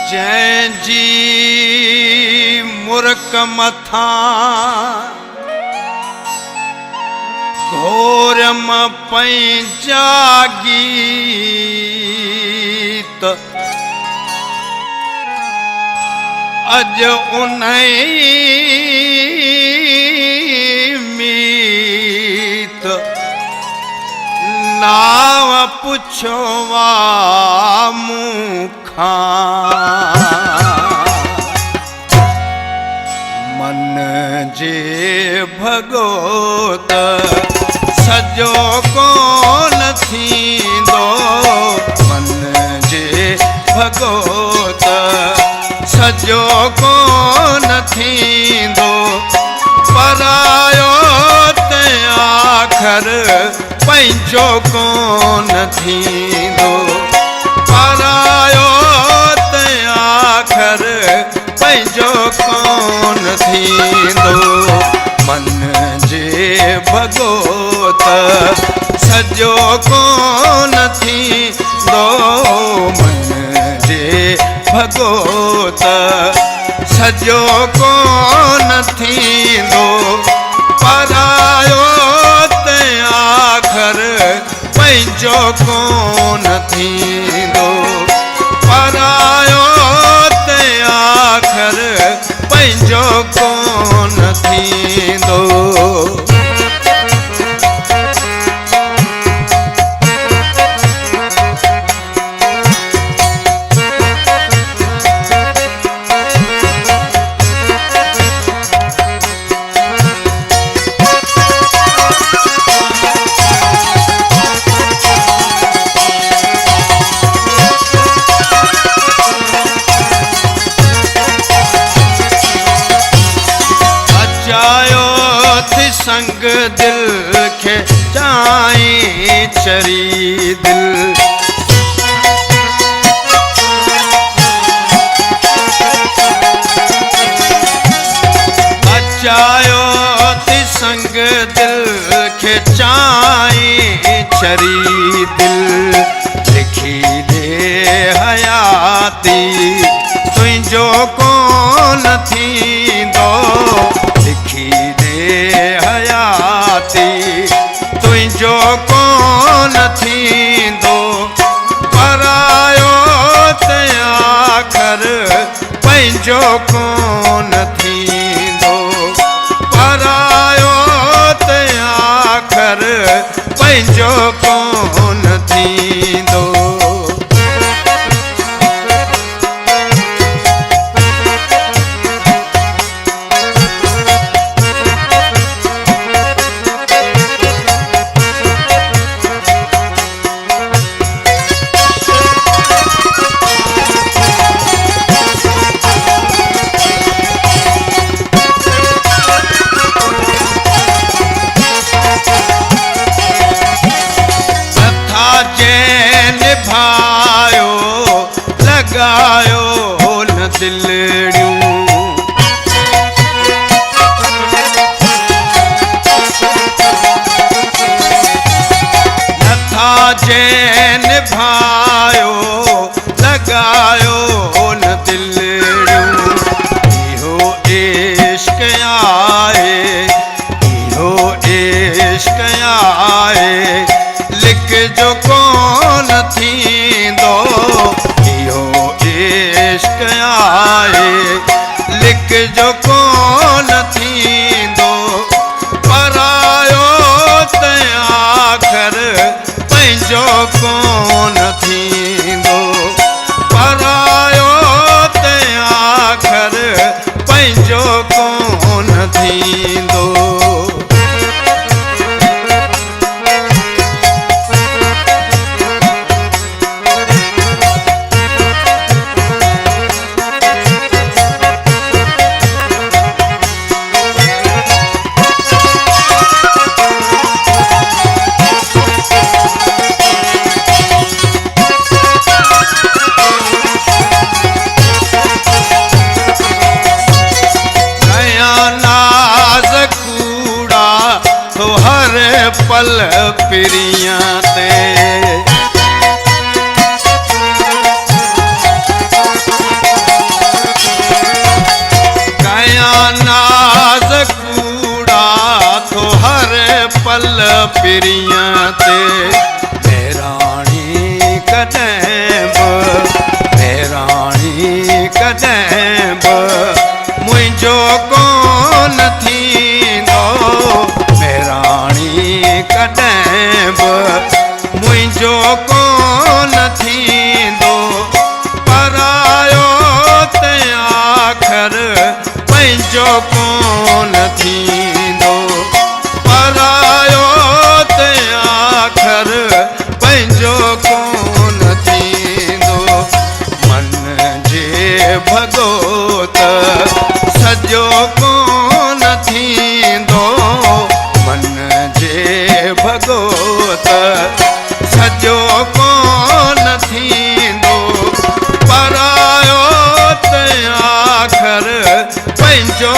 जंहिंजी मुर्क मथा घोर पंहिंजा गीत अॼु उन्हीं मीत नाव पुछो मूंखां मन जे भॻोत सॼो कोन थींदो मन जे भॻोत सॼो कोन थींदो परायो ते आख़िर पंहिंजो कोन थींदो परायो ते आख़िर पंहिंजो कोन थींदो मन जे भॻोत सॼो कोन थींदो मन जे भॻोत सॼो कोन थींदो परायो ते आख़िर पंहिंजो कोन थींदो परायो ते आख़िर पंहिंजो कोन थींदो संग दिल खे चाहीं चरी दिल अचायो थी संग दिल खे चाहीं चरी दिल लिखी दे हयाती तुंहिंजो कोन थींदो लिखी दे हयाती तुंहिंजो कोन थींदो परायो ते आख़िर पंहिंजो कोन थींदो परायो ते आख़िर पंहिंजो कोन थींदो लगायो न दिलड़ियूं नथा जैन भायो लगायो न दिलड़ियूं इहो इश्क आए इहो इश्क आए लिख जो कोन थींदो इश्क आए लिख जो कोन थींदो परायो ते आख़िर पंहिंजो कोन थींदो परायो ते आख़िर पंहिंजो कोन पिरिया ते कया नाज कूड़ा तो हर पल पिरिया ते मेराणी कदम मेराणी कदम मुझो कोन थींदो मेराणी कदम मुझो कोन थींदो परायो ते आखर पंहिंजो कोन थींदो परायो ते आखर पंहिंजो कोन थींदो मन जे भॻोत सॼो कोन थींदो मन जे भॻोत सॼो कोन थींदो परायो ते आखर पंहिंजो